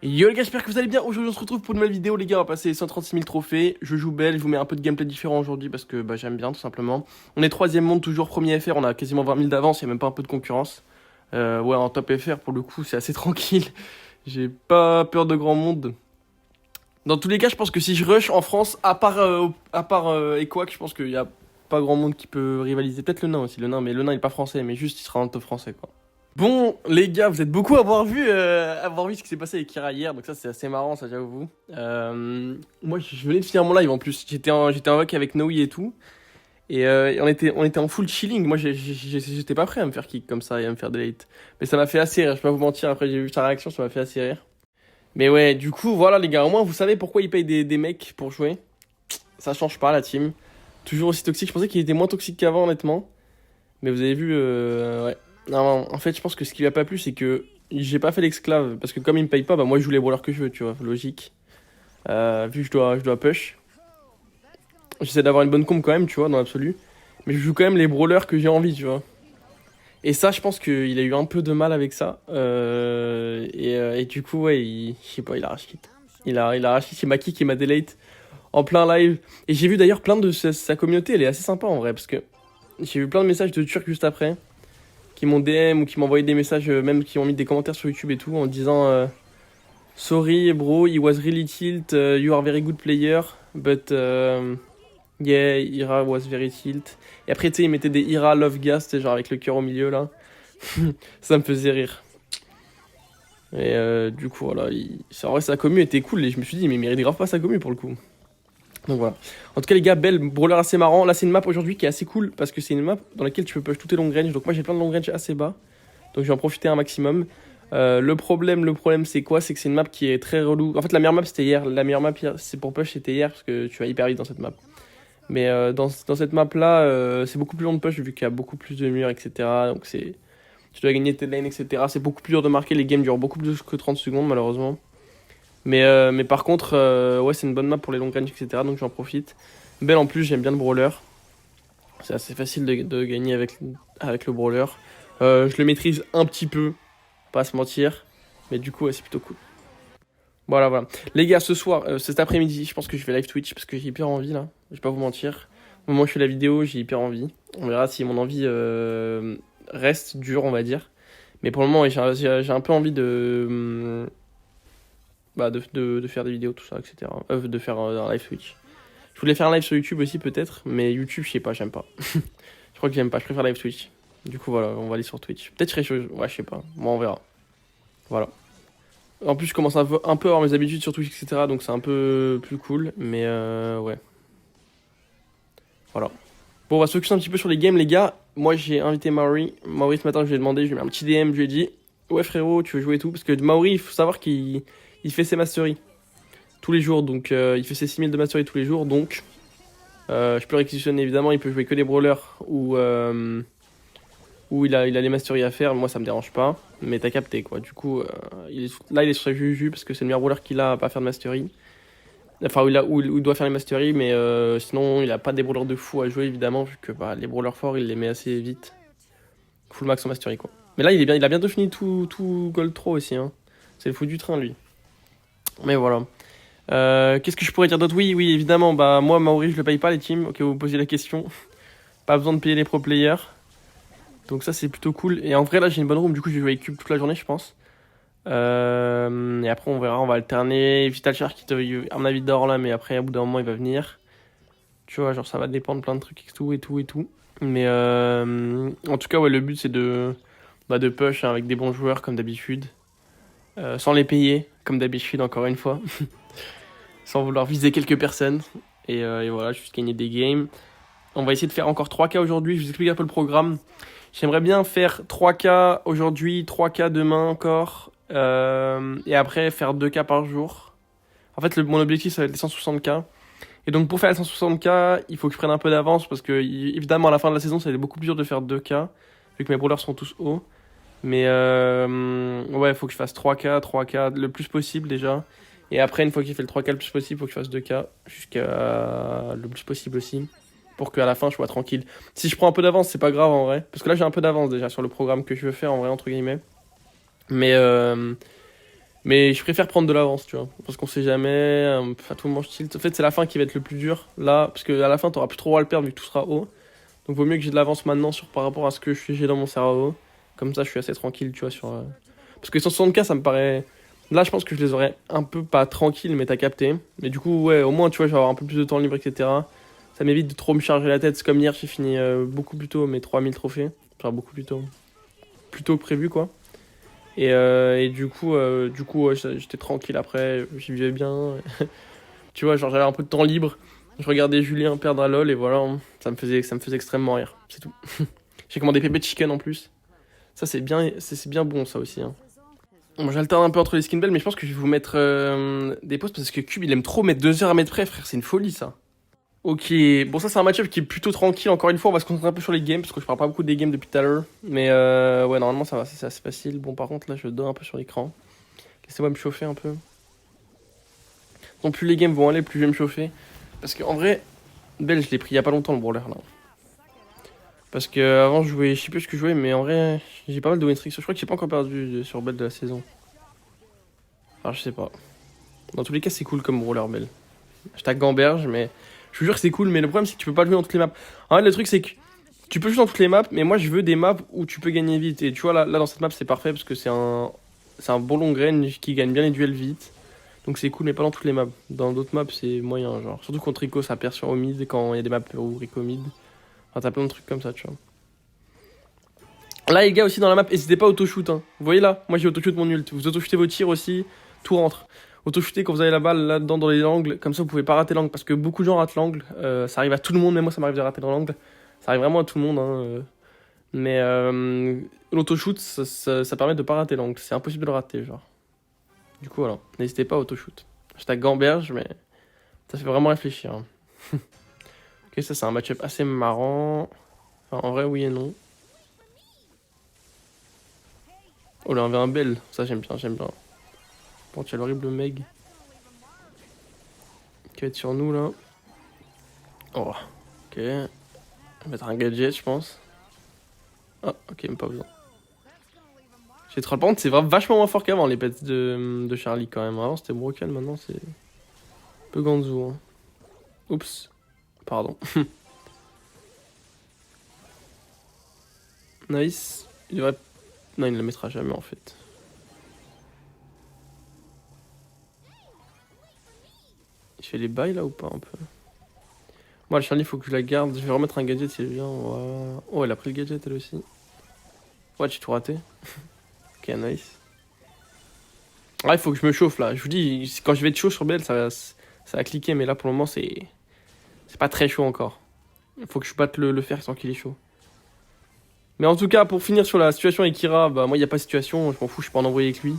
Yo les gars, j'espère que vous allez bien. Aujourd'hui on se retrouve pour une nouvelle vidéo les gars, on va passer 136 000 trophées. Je joue belle, je vous mets un peu de gameplay différent aujourd'hui parce que j'aime bien tout simplement. On est 3ème monde, toujours premier FR, on a quasiment 20 000 d'avance, il n'y a même pas un peu de concurrence. Ouais, en top FR pour le coup c'est assez tranquille. J'ai pas peur de grand monde. Dans tous les cas je pense que si je rush en France, à part Equac, je pense qu'il y a pas grand monde qui peut rivaliser. Peut-être le nain aussi, le nain, mais le nain il est pas français, mais juste il sera en top français quoi. Bon, les gars, vous êtes beaucoup à avoir vu ce qui s'est passé avec Kira hier, donc ça c'est assez marrant, ça j'avoue. Moi je venais de finir mon live en plus, j'étais en voc avec Noe et tout, et on était en full chilling. Moi j'étais pas prêt à me faire kick comme ça et à me faire delete. Mais ça m'a fait assez rire, je vais pas vous mentir, après j'ai vu sa réaction, ça m'a fait assez rire. Mais ouais, du coup, voilà les gars, au moins vous savez pourquoi ils payent des mecs pour jouer. Ça change pas la team. Toujours aussi toxique, je pensais qu'il était moins toxique qu'avant honnêtement. Mais vous avez vu, ouais. Non, en fait, je pense que ce qui lui a pas plu, c'est que j'ai pas fait l'exclave. Parce que comme il me paye pas, bah moi je joue les brawlers que je veux, tu vois, logique. Vu que je dois push. J'essaie d'avoir une bonne comp quand même, tu vois, dans l'absolu. Mais je joue quand même les brawlers que j'ai envie, tu vois. Et ça, je pense qu'il a eu un peu de mal avec ça. Et du coup, ouais, je sais pas, il a rage quit. Il a rage quit, c'est Maki qui m'a delete en plein live. Et j'ai vu d'ailleurs plein de sa communauté, elle est assez sympa en vrai. Parce que j'ai vu plein de messages de Turcs juste après, qui m'ont DM ou qui m'ont envoyé des messages, même qui ont mis des commentaires sur YouTube et tout, en disant sorry bro, he was really tilt, you are very good player, but yeah, Ira was very tilt. Et après, tu sais, ils mettaient des Ira love gas, tu sais, genre avec le cœur au milieu là. Ça me faisait rire. Et du coup, voilà, en vrai, sa commu était cool et je me suis dit, mais il mérite grave pas sa commu pour le coup. Donc voilà. En tout cas, les gars, belle brawler assez marrant. Là, c'est une map aujourd'hui qui est assez cool parce que c'est une map dans laquelle tu peux push toutes tes long range. Donc, moi, j'ai plein de long range assez bas. Donc, je vais en profiter un maximum. Le problème, c'est quoi? C'est que c'est une map qui est très relou. En fait, la meilleure map, c'était hier. La meilleure map, c'est pour push, c'était hier parce que tu vas hyper vite dans cette map. Mais dans cette map-là, c'est beaucoup plus long de push vu qu'il y a beaucoup plus de murs, etc. Donc, tu dois gagner tes lanes, etc. C'est beaucoup plus dur de marquer. Les games durent beaucoup plus que 30 secondes, malheureusement. Mais par contre, ouais, c'est une bonne map pour les long range, etc. Donc j'en profite. Belle en plus, j'aime bien le brawler. C'est assez facile de gagner avec le brawler. Je le maîtrise un petit peu, pas à se mentir. Mais du coup, ouais, c'est plutôt cool. Voilà, voilà. Les gars, ce soir, cet après-midi, je pense que je vais live Twitch parce que j'ai hyper envie là. Je vais pas vous mentir. Au moment où je fais la vidéo, j'ai hyper envie. On verra si mon envie reste dure, on va dire. Mais pour le moment, ouais, j'ai un peu envie de faire des vidéos, tout ça, etc. De faire un live Twitch. Je voulais faire un live sur YouTube aussi, peut-être, mais YouTube, je sais pas, j'aime pas. Je crois que j'aime pas, je préfère live Twitch. Du coup, voilà, on va aller sur Twitch. Peut-être je serai. Ouais, je sais pas. Moi, on verra. Voilà. En plus, je commence un peu à avoir mes habitudes sur Twitch, etc. Donc, c'est un peu plus cool, mais ouais. Voilà. Bon, on va se focus un petit peu sur les games, les gars. Moi, j'ai invité Maori. Maori, ce matin, je lui ai demandé, je lui ai mis un petit DM, je lui ai dit, ouais, frérot, tu veux jouer et tout? Parce que Maori, il faut savoir qu'il fait ses masteries tous les jours, donc il fait ses 6000 de mastery tous les jours, donc je peux réquisitionner évidemment, il peut jouer que des brawlers où il a les masteries à faire, moi ça me dérange pas, mais t'as capté quoi, du coup là il est sur sa Juju parce que c'est le meilleur brawler qu'il a à pas faire de mastery, enfin où il doit faire les masteries, mais sinon il a pas des brawlers de fou à jouer évidemment, vu que les brawlers forts il les met assez vite, full max en mastery quoi. Mais là il a bientôt fini tout Gold 3 aussi, hein. C'est le fou du train lui. Mais voilà. Qu'est-ce que je pourrais dire d'autre? Oui, oui, évidemment. Bah, moi, Maori, je le paye pas, les teams. Ok, vous me posez la question. Pas besoin de payer les pro players. Donc, ça, c'est plutôt cool. Et en vrai, là, j'ai une bonne room. Du coup, je vais jouer avec Cube toute la journée, je pense. Et après, on verra. On va alterner. Vital Shark, à mon avis, dort là. Mais après, à bout d'un moment, il va venir. Tu vois, genre, ça va dépendre plein de trucs et tout, et tout, et tout. Mais en tout cas, ouais, le but, c'est de push hein, avec des bons joueurs, comme d'habitude. Sans les payer, comme d'habitude, encore une fois. Sans vouloir viser quelques personnes. Et voilà, juste gagner des games. On va essayer de faire encore 3K aujourd'hui. Je vous explique un peu le programme. J'aimerais bien faire 3K aujourd'hui, 3K demain encore. Et après, faire 2K par jour. En fait, mon objectif, ça va être les 160K. Et donc, pour faire les 160K, il faut que je prenne un peu d'avance. Parce que, évidemment, à la fin de la saison, ça va être beaucoup plus dur de faire 2K. Vu que mes brawlers sont tous hauts. Mais ouais, il faut que je fasse 3K, 3K le plus possible déjà. Et après, une fois qu'il fait le 3K le plus possible, il faut que je fasse 2K jusqu'à le plus possible aussi. Pour qu'à la fin, je sois tranquille. Si je prends un peu d'avance, c'est pas grave en vrai. Parce que là, j'ai un peu d'avance déjà sur le programme que je veux faire en vrai, entre guillemets. Mais Mais je préfère prendre de l'avance, tu vois. Parce qu'on sait jamais, à tout moment je tilt. En fait, c'est la fin qui va être le plus dur, là, parce qu'à la fin, t'auras plus trop à le perdre vu que tout sera haut. Donc vaut mieux que j'ai de l'avance maintenant par rapport à ce que j'ai dans mon cerveau. Comme ça, je suis assez tranquille, tu vois, Parce que 160K, ça me paraît... Là, je pense que je les aurais un peu, pas tranquilles, mais t'as capté. Mais du coup, ouais, au moins, tu vois, je vais avoir un peu plus de temps libre, etc. Ça m'évite de trop me charger la tête. C'est comme hier, j'ai fini beaucoup plus tôt mes 3000 trophées. Enfin, beaucoup plus tôt. Plus tôt que prévu, quoi. Et du coup ouais, j'étais tranquille après, j'y vivais bien. Tu vois, genre j'avais un peu de temps libre. Je regardais Julien perdre à LoL et voilà, hein, ça me faisait extrêmement rire, c'est tout. J'ai commandé Pepe Chicken en plus. Ça c'est bien bon ça aussi. Hein. Bon, j'alterne un peu entre les skin bells, mais je pense que je vais vous mettre des posts parce que Cube il aime trop mettre 2 heures à mettre près, frère, c'est une folie ça. Ok, bon ça c'est un match-up qui est plutôt tranquille, encore une fois on va se concentrer un peu sur les games, parce que je parle pas beaucoup des games depuis tout à l'heure. Mais ouais normalement ça va, c'est assez facile. Bon par contre là je dors un peu sur l'écran. Laissez-moi me chauffer un peu. Donc plus les games vont aller, plus je vais me chauffer. Parce qu'en vrai, Belle je l'ai pris il y a pas longtemps le brawler là. Parce que avant je jouais, je sais plus ce que je jouais, mais en vrai j'ai pas mal de win streaks. Je crois que j'ai pas encore perdu sur Belle de la saison. Alors je sais pas. Dans tous les cas c'est cool comme brawler Belle. Je tag Gamberge mais je vous jure que c'est cool, mais le problème c'est que tu peux pas le jouer dans toutes les maps. En fait le truc c'est que tu peux jouer dans toutes les maps, mais moi je veux des maps où tu peux gagner vite. Et tu vois là dans cette map c'est parfait parce que c'est un bon long range qui gagne bien les duels vite. Donc c'est cool, mais pas dans toutes les maps. Dans d'autres maps, c'est moyen, genre. Surtout contre Rico, ça perd sur au mid quand il y a des maps où Rico mid. Enfin, t'as plein de trucs comme ça, tu vois. Là, les gars, aussi dans la map, n'hésitez pas à auto-shoot. Hein. Vous voyez là, moi j'ai auto-shoot mon ult. Vous auto-shootez vos tirs aussi, tout rentre. Auto-shootez quand vous avez la balle là-dedans dans les angles, comme ça vous pouvez pas rater l'angle. Parce que beaucoup de gens ratent l'angle. Ça arrive à tout le monde, même moi ça m'arrive de rater dans l'angle. Ça arrive vraiment à tout le monde. Hein. Mais l'auto-shoot, ça permet de pas rater l'angle. C'est impossible de le rater, genre. Du coup, voilà, n'hésitez pas à auto-shoot. Je tag Gamberge, mais ça fait vraiment réfléchir. Hein. Ok, ça c'est un match-up assez marrant. Enfin, en vrai, oui et non. Oh, là, on avait un bel. Ça, j'aime bien, j'aime bien. Bon, tu as l'horrible Meg qui va être sur nous, là. Oh, ok. On va mettre un gadget, je pense. Ah, ok, même pas besoin. J'ai troll. Par contre, c'est vachement moins fort qu'avant, les pets de Charlie, quand même. Avant, c'était broken, maintenant, c'est un peu Ganzu. Hein. Oups. Pardon. Nice. Il devrait... Non, il ne le mettra jamais, en fait. Il fait les bails, là, ou pas, un peu? Moi, le Charlie, faut que je la garde. Je vais remettre un gadget si elle vient. Voilà. Oh, elle a pris le gadget, elle aussi. Ouais, j'ai tout raté. Ok, nice. Ah, il faut que je me chauffe, là. Je vous dis, quand je vais être chaud sur BL, ça va cliquer. Mais là, pour le moment, c'est pas très chaud encore. Il faut que je batte le fer sans qu'il est chaud. Mais en tout cas, pour finir sur la situation avec Kira, bah moi, il n'y a pas de situation. Je m'en fous, je suis pas en embrouille avec lui.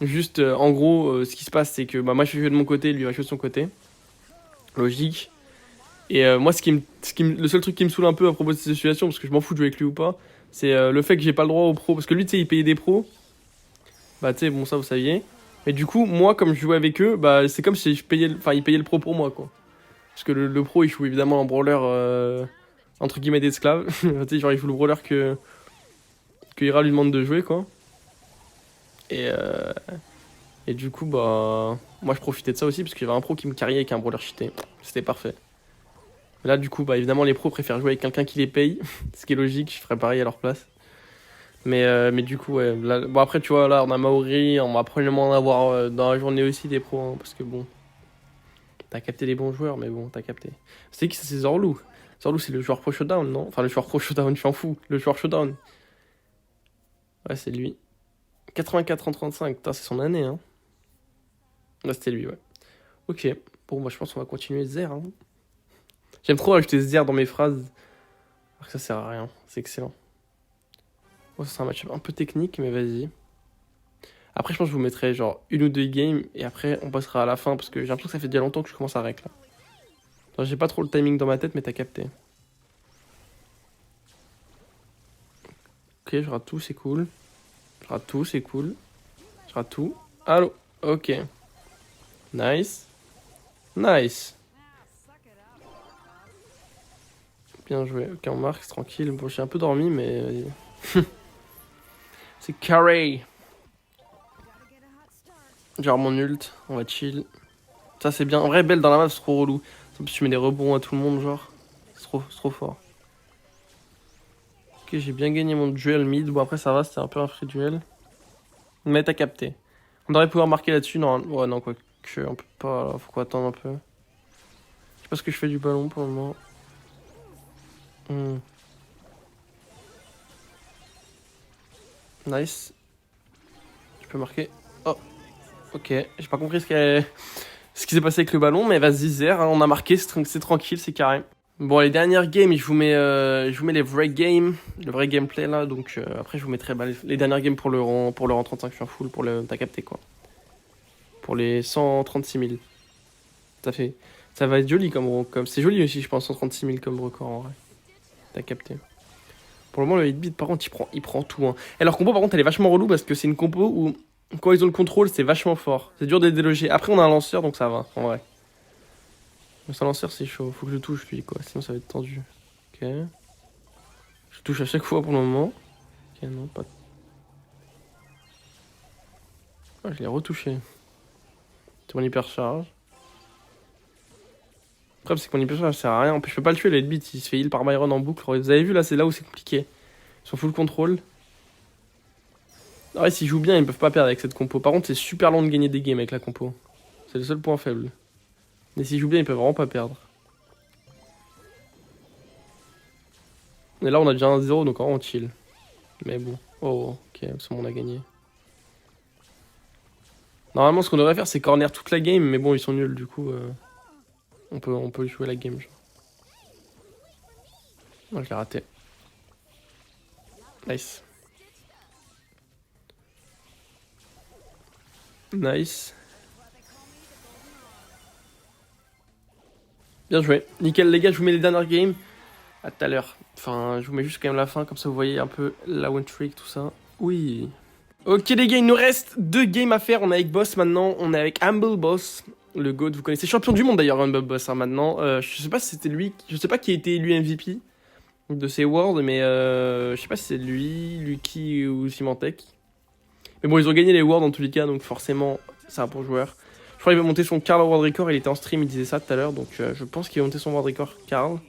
Juste, en gros, ce qui se passe, c'est que bah, moi, je vais jouer de mon côté, lui va jouer de son côté. Logique. Et moi, le seul truc qui me saoule un peu à propos de cette situation, parce que je m'en fous de jouer avec lui ou pas, c'est le fait que j'ai pas le droit aux pros. Parce que lui, tu sais, il payait des pros. Bah, tu sais, bon, ça, vous saviez. Et du coup, moi, comme je jouais avec eux, bah, c'est comme si ils payaient le pro pour moi, quoi. Parce que le pro, il joue évidemment en brawler, entre guillemets, d'esclave. Tu sais, genre, il joue le brawler que Ira lui demande de jouer, quoi. Et, euh, et du coup, bah, moi, je profitais de ça aussi, parce qu'il y avait un pro qui me carriait avec un brawler cheaté. C'était parfait. Là, du coup, bah, évidemment, les pros préfèrent jouer avec quelqu'un qui les paye, ce qui est logique, je ferais pareil à leur place. Mais du coup, ouais. Là, bon, après, tu vois, là, on a Maori, on va probablement en avoir dans la journée aussi des pros, hein, parce que bon, t'as capté les bons joueurs, mais bon, t'as capté. C'est qui ça? C'est Zorlou. Zorlou, c'est le joueur pro showdown, non? Enfin, le joueur pro showdown, je m'en fous. Le joueur showdown. Ouais, c'est lui. 84 en 35, putain, c'est son année, hein. Ouais, c'était lui, ouais. Ok, bon, moi, je pense qu'on va continuer Zer, hein. J'aime trop ajouter Zer dans mes phrases, alors que ça sert à rien, c'est excellent. Bon, ça, c'est un match un peu technique, mais vas-y. Après, je pense que je vous mettrai genre une ou deux games, et après, on passera à la fin, parce que j'ai l'impression que ça fait déjà longtemps que je commence à rec, là. Genre, j'ai pas trop le timing dans ma tête, mais t'as capté. Ok, je rate tout, c'est cool. Je rate tout, c'est cool. Je rate tout. Allô? Ok. Nice. Nice. Bien joué. Ok, on marque, c'est tranquille. Bon, j'ai un peu dormi, mais... c'est carré. Genre mon ult, on va chill. Ça c'est bien. En vrai, Belle dans la map, c'est trop relou. En plus, tu mets des rebonds à tout le monde, genre. C'est trop fort. Ok, j'ai bien gagné mon duel mid. Bon, après, ça va, c'était un peu un free duel. Mais t'as capté. On devrait pouvoir marquer là-dessus. Non, ouais, non, quoi que, on peut pas. Là, faut qu'on attendre un peu. Je sais pas ce que je fais du ballon pour le moment. Nice. Je peux marquer. Oh, ok. J'ai pas compris ce qui s'est passé avec le ballon, mais vas-y, Zer, hein, on a marqué, c'est tranquille, c'est carré. Bon, les dernières games, je vous mets les vrais games, le vrai gameplay là, donc après je vous mettrai les dernières games pour le rang 35, je suis en full, t'as capté quoi. Pour les 136 000. Ça va être joli c'est joli aussi, je pense, 136 000 comme record en vrai. T'as capté. Pour le moment, le 8-bit, par contre, il prend tout. Hein. Et leur compo, par contre, elle est vachement relou parce que c'est une compo où, quand ils ont le contrôle, c'est vachement fort. C'est dur de les déloger. Après, on a un lanceur, donc ça va, en vrai. Mais sans lanceur, c'est chaud. Faut que je touche, lui, quoi. Sinon, ça va être tendu. Ok. Je touche à chaque fois pour le moment. Ok, non, pas. Ah, je l'ai retouché. C'est mon hypercharge. Le problème, c'est que mon hypercharge, ça sert à rien. En plus, je peux pas le tuer, le 8-bit. Il se fait heal par Byron en boucle. Vous avez vu, là, c'est là où c'est compliqué. Ils sont full contrôle. Ah ouais, s'ils jouent bien, ils peuvent pas perdre avec cette compo. Par contre, c'est super long de gagner des games avec la compo. C'est le seul point faible. Mais s'ils jouent bien, ils peuvent vraiment pas perdre. Et là, on a déjà 1-0, donc en vrai, on chill. Mais bon. Oh, ok, c'est bon, on a gagné. Normalement, ce qu'on devrait faire, c'est corner toute la game, mais bon, ils sont nuls, du coup, on peut jouer la game. Genre. Oh, je l'ai raté. Nice. Nice. Bien joué. Nickel, les gars, je vous mets les dernières games. À tout à l'heure. Enfin, je vous mets juste quand même la fin, comme ça vous voyez un peu la one trick, tout ça. Oui. Ok les gars, il nous reste 2 games à faire. On est avec Boss maintenant, on est avec Humble Boss, le GOAT, vous connaissez, champion du monde d'ailleurs Humble Boss hein, maintenant. Je sais pas si c'était lui, je sais pas qui a été élu MVP de ces Worlds, mais je sais pas si c'est lui, Lucky ou Symantec. Mais bon, ils ont gagné les Worlds dans tous les cas, donc forcément, c'est un bon joueur. Je crois qu'il va monter son Karl World Record, il était en stream, il disait ça tout à l'heure, donc je pense qu'il va monter son World Record Karl.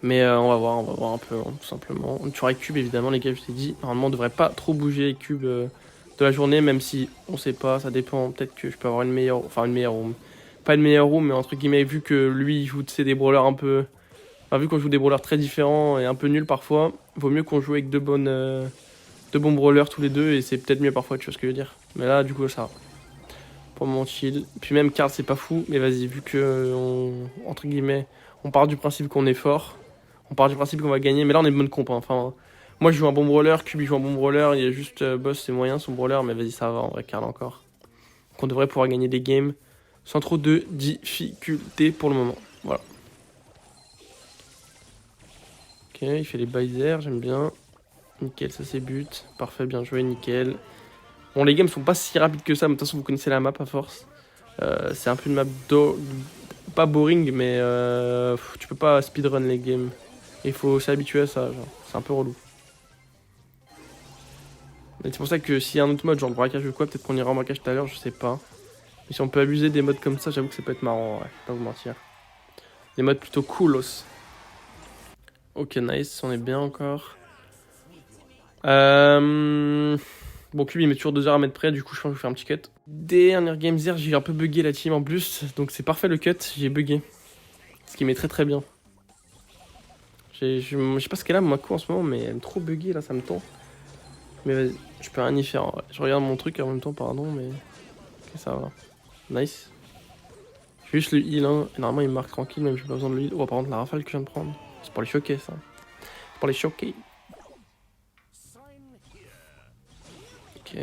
Mais on va voir un peu, hein, tout simplement. On tuera avec Cube, évidemment, les gars, je t'ai dit. Normalement, on devrait pas trop bouger les cubes de la journée, même si on sait pas, ça dépend. Peut-être que je peux avoir une meilleure room. Pas une meilleure room, mais entre guillemets, vu que lui, il joue des brawlers un peu. Enfin, vu qu'on joue des brawlers très différents et un peu nuls parfois, vaut mieux qu'on joue avec deux bons brawlers tous les deux, et c'est peut-être mieux parfois, tu vois ce que je veux dire. Mais là, du coup, ça va. Pour le moment, chill. Puis même, Karl, c'est pas fou, mais vas-y, vu que, entre guillemets, on part du principe qu'on est fort. On part du principe qu'on va gagner, mais là on est bonne comp. Hein. Enfin, moi je joue un bon brawler, Kubi joue un bon brawler, il y a juste Boss c'est moyen son brawler, mais vas-y ça va en vrai, Karl encore. Donc on devrait pouvoir gagner des games sans trop de difficultés pour le moment. Voilà. Ok, il fait les baisers, j'aime bien. Nickel, ça c'est but. Parfait, bien joué, nickel. Bon, les games sont pas si rapides que ça, mais de toute façon vous connaissez la map à force. C'est un peu une map pas boring, mais tu peux pas speedrun les games. Il faut s'habituer à ça, genre. C'est un peu relou. C'est pour ça que s'il y a un autre mode, genre le braquage ou quoi, peut-être qu'on ira en braquage tout à l'heure, je sais pas. Mais si on peut abuser des modes comme ça, j'avoue que ça peut être marrant, ouais, pas vous mentir. Des modes plutôt coolos. Ok, nice, on est bien encore. Bon, Cube il met toujours 2 heures à mettre près, du coup je pense que je vais faire un petit cut. Dernière game zère, j'ai un peu bugué la team en plus, donc c'est parfait le cut, j'ai bugué. Ce qui m'est très très bien. Je sais pas ce qu'elle a ma co en ce moment, mais elle est trop buggée là, ça me tend. Mais vas-y, je peux rien y faire. Ouais. Je regarde mon truc en même temps, pardon, mais. Ok, ça va. Nice. J'ai juste le heal, hein. Et normalement, il me marque tranquille, même j'ai pas besoin de le heal. Oh, par contre, la rafale que je viens de prendre. C'est pour les choquer, ça. C'est pour les choquer. Ok.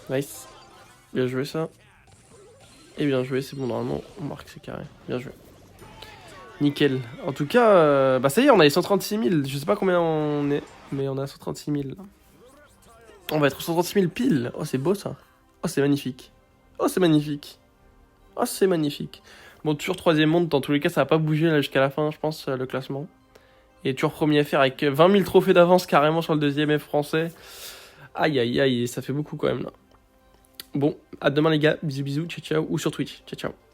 Nice. Bien joué, ça. Et bien joué, c'est bon, normalement, on marque, c'est carré. Bien joué. Nickel. En tout cas, bah ça y est, on a les 136 000. Je sais pas combien on est, mais on a 136 000. On va être 136 000 pile. Oh, c'est beau ça. Oh, c'est magnifique. Oh, c'est magnifique. Oh, c'est magnifique. Bon, toujours troisième monde. Dans tous les cas, ça va pas bouger là jusqu'à la fin, je pense, le classement. Et toujours premier FR avec 20 000 trophées d'avance carrément sur le deuxième F français. Aïe aïe aïe, ça fait beaucoup quand même là. Bon, à demain les gars, bisous bisous, ciao ciao, ou sur Twitch, ciao ciao.